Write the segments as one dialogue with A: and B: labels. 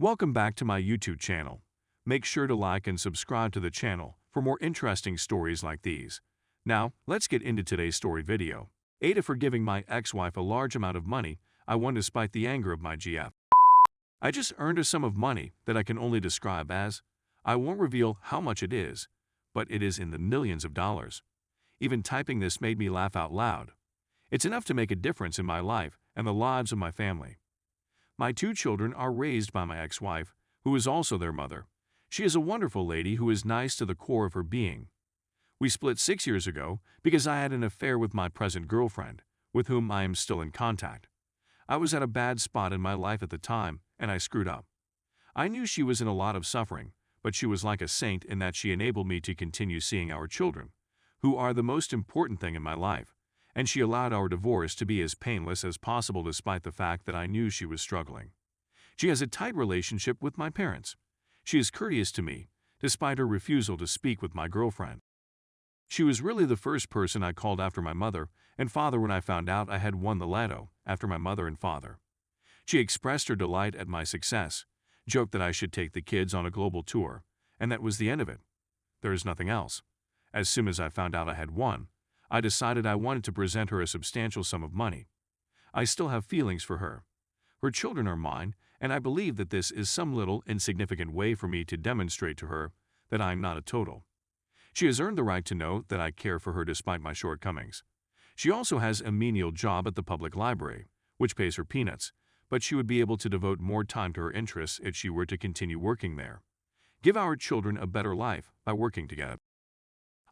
A: Welcome back to my YouTube channel. Make sure to like and subscribe to the channel for more interesting stories like these. Now, let's get into today's story video. Ada for giving my ex-wife a large amount of money I won despite the anger of my GF. I just earned a sum of money that I can only describe as, I won't reveal how much it is, but it is in the millions of dollars. Even typing this made me laugh out loud. It's enough to make a difference in my life and the lives of my family. My two children are raised by my ex-wife, who is also their mother. She is a wonderful lady who is nice to the core of her being. We split 6 years ago because I had an affair with my present girlfriend, with whom I am still in contact. I was at a bad spot in my life at the time, and I screwed up. I knew she was in a lot of suffering, but she was like a saint in that she enabled me to continue seeing our children, who are the most important thing in my life, and she allowed our divorce to be as painless as possible despite the fact that I knew she was struggling. She has a tight relationship with my parents. She is courteous to me, despite her refusal to speak with my girlfriend. She was really the first person I called after my mother and father when I found out I had won the lotto after my mother and father. She expressed her delight at my success, joked that I should take the kids on a global tour, and that was the end of it. There is nothing else. As soon as I found out I had won, I decided I wanted to present her a substantial sum of money. I still have feelings for her. Her children are mine, and I believe that this is some little insignificant way for me to demonstrate to her that I am not a total. She has earned the right to know that I care for her despite my shortcomings. She also has a menial job at the public library, which pays her peanuts, but she would be able to devote more time to her interests if she were to continue working there. Give our children a better life by working together.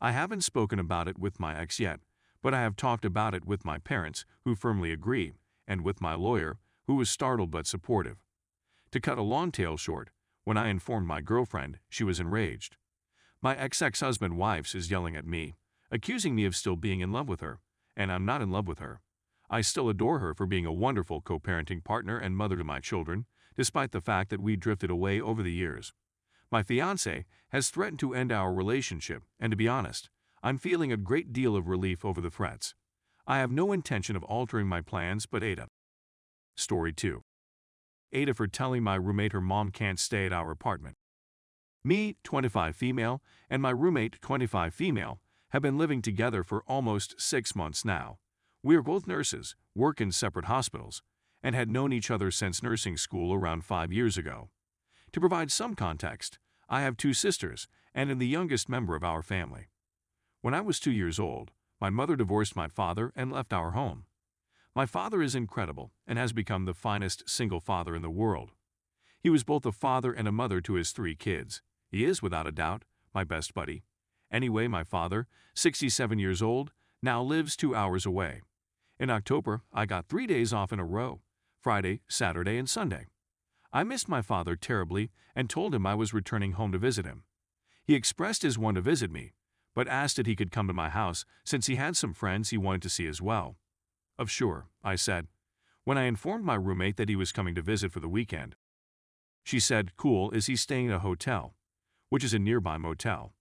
A: I haven't spoken about it with my ex yet, but I have talked about it with my parents, who firmly agree, and with my lawyer, who was startled but supportive. To cut a long tale short, when I informed my girlfriend, she was enraged. My ex-husband wives is yelling at me, accusing me of still being in love with her, and I'm not in love with her. I still adore her for being a wonderful co-parenting partner and mother to my children, despite the fact that we drifted away over the years. My fiancé has threatened to end our relationship, and to be honest, I'm feeling a great deal of relief over the threats. I have no intention of altering my plans but Ada. Story 2. Ada for telling my roommate her mom can't stay at our apartment. Me, 25 female, and my roommate, 25 female, have been living together for almost 6 months now. We are both nurses, work in separate hospitals, and had known each other since nursing school around 5 years ago. To provide some context, I have 2 sisters and am the youngest member of our family. When I was 2 years old, my mother divorced my father and left our home. My father is incredible and has become the finest single father in the world. He was both a father and a mother to his 3 kids. He is, without a doubt, my best buddy. Anyway, my father, 67 years old, now lives 2 hours away. In October, I got 3 days off in a row, Friday, Saturday, and Sunday. I missed my father terribly and told him I was returning home to visit him. He expressed his want to visit me, but asked if he could come to my house since he had some friends he wanted to see as well. Of sure, I said, when I informed my roommate that he was coming to visit for the weekend. She said, cool, is he staying in a hotel, which is a nearby motel?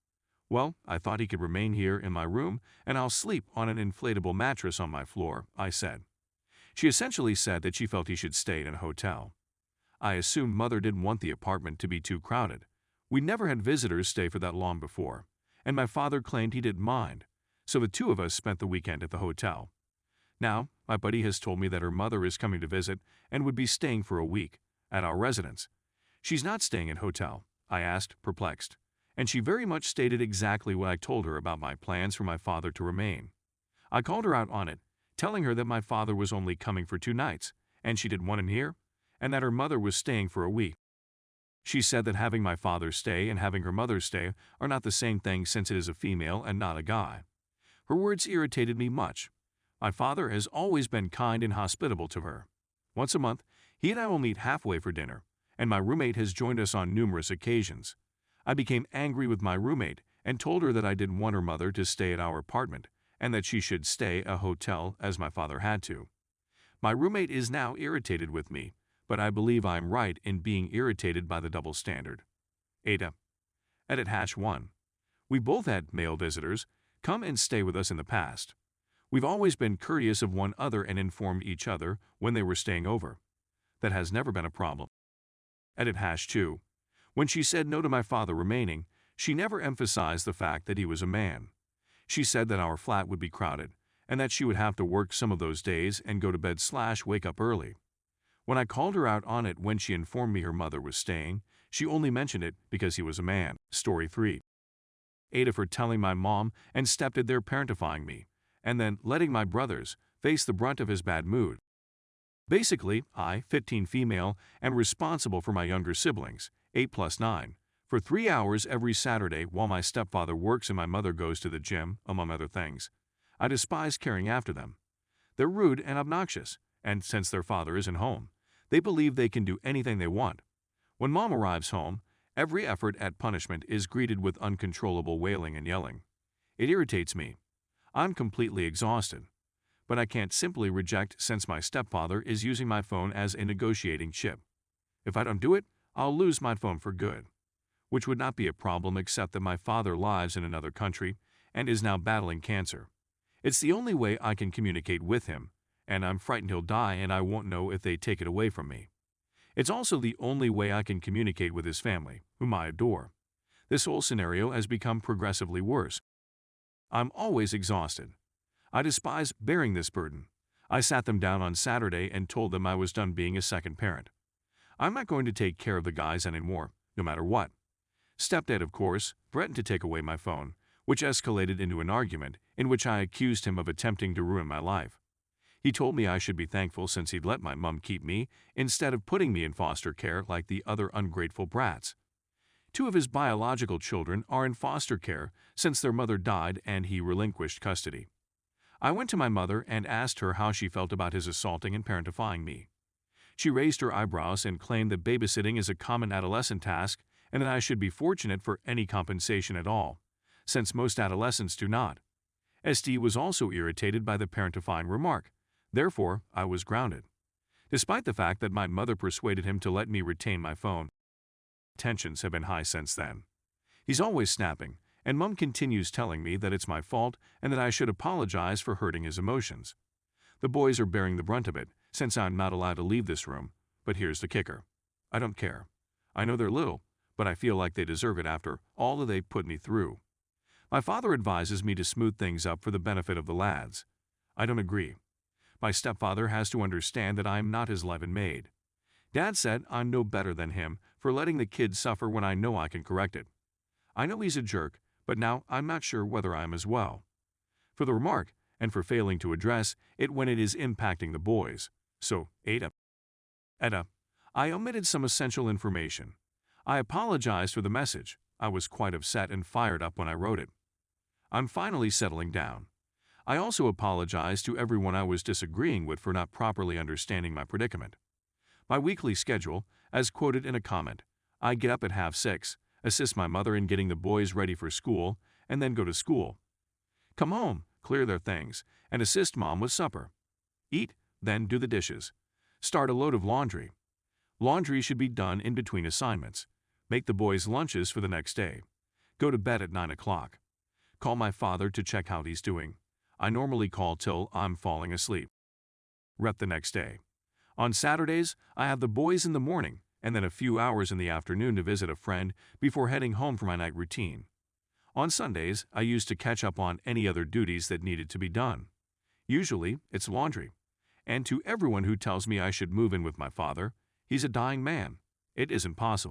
A: Well, I thought he could remain here in my room and I'll sleep on an inflatable mattress on my floor, I said. She essentially said that she felt he should stay in a hotel. I assumed Mother didn't want the apartment to be too crowded. We never had visitors stay for that long before, and my father claimed he didn't mind, so the 2 of us spent the weekend at the hotel. Now, my buddy has told me that her mother is coming to visit and would be staying for a week at our residence. She's not staying in hotel, I asked, perplexed, and she very much stated exactly what I told her about my plans for my father to remain. I called her out on it, telling her that my father was only coming for 2 nights, and she didn't want him here, and that her mother was staying for a week. She said that having my father stay and having her mother stay are not the same thing since it is a female and not a guy. Her words irritated me much. My father has always been kind and hospitable to her. Once a month, he and I will meet halfway for dinner, and my roommate has joined us on numerous occasions. I became angry with my roommate and told her that I didn't want her mother to stay at our apartment and that she should stay at a hotel as my father had to. My roommate is now irritated with me, but I believe I am right in being irritated by the double standard. Ada. Edit #1. We both had male visitors come and stay with us in the past. We've always been courteous of one another and informed each other when they were staying over. That has never been a problem. Edit #2. When she said no to my father remaining, she never emphasized the fact that he was a man. She said that our flat would be crowded, and that she would have to work some of those days and go to bed/wake up early. When I called her out on it when she informed me her mother was staying, she only mentioned it because he was a man. Story 3. AITA for telling my mom and stepdad they're parentifying me, and then letting my brothers face the brunt of his bad mood. Basically, I, 15 female, am responsible for my younger siblings, 8+9, for 3 hours every Saturday while my stepfather works and my mother goes to the gym, among other things. I despise caring after them. They're rude and obnoxious, and since their father isn't home, they believe they can do anything they want. When mom arrives home, every effort at punishment is greeted with uncontrollable wailing and yelling. It irritates me. I'm completely exhausted. But I can't simply reject since my stepfather is using my phone as a negotiating chip. If I don't do it, I'll lose my phone for good. Which would not be a problem except that my father lives in another country and is now battling cancer. It's the only way I can communicate with him, and I'm frightened he'll die and I won't know if they take it away from me. It's also the only way I can communicate with his family, whom I adore. This whole scenario has become progressively worse. I'm always exhausted. I despise bearing this burden. I sat them down on Saturday and told them I was done being a second parent. I'm not going to take care of the guys anymore, no matter what. Stepdad, of course, threatened to take away my phone, which escalated into an argument in which I accused him of attempting to ruin my life. He told me I should be thankful since he'd let my mom keep me instead of putting me in foster care like the other ungrateful brats. 2 of his biological children are in foster care since their mother died and he relinquished custody. I went to my mother and asked her how she felt about his assaulting and parentifying me. She raised her eyebrows and claimed that babysitting is a common adolescent task and that I should be fortunate for any compensation at all, since most adolescents do not. SD was also irritated by the parentifying remark. Therefore, I was grounded. Despite the fact that my mother persuaded him to let me retain my phone. Tensions have been high since then. He's always snapping, and Mom continues telling me that it's my fault and that I should apologize for hurting his emotions. The boys are bearing the brunt of it, since I'm not allowed to leave this room, but here's the kicker. I don't care. I know they're little, but I feel like they deserve it after all that they've put me through. My father advises me to smooth things up for the benefit of the lads. I don't agree. My stepfather has to understand that I'm not his leaven maid. Dad said I'm no better than him for letting the kids suffer when I know I can correct it. I know he's a jerk, but now I'm not sure whether I am as well. For the remark, and for failing to address it when it is impacting the boys. So, AITA. I omitted some essential information. I apologize for the message. I was quite upset and fired up when I wrote it. I'm finally settling down. I also apologize to everyone I was disagreeing with for not properly understanding my predicament. My weekly schedule, as quoted in a comment, I get up at 6:30, assist my mother in getting the boys ready for school, and then go to school. Come home, clear their things, and assist Mom with supper. Eat, then do the dishes. Start a load of laundry. Laundry should be done in between assignments. Make the boys' lunches for the next day. Go to bed at 9 o'clock. Call my father to check how he's doing. I normally call till I'm falling asleep. Rep the next day. On Saturdays, I have the boys in the morning and then a few hours in the afternoon to visit a friend before heading home for my night routine. On Sundays, I used to catch up on any other duties that needed to be done. Usually, it's laundry. And to everyone who tells me I should move in with my father, he's a dying man. It isn't possible.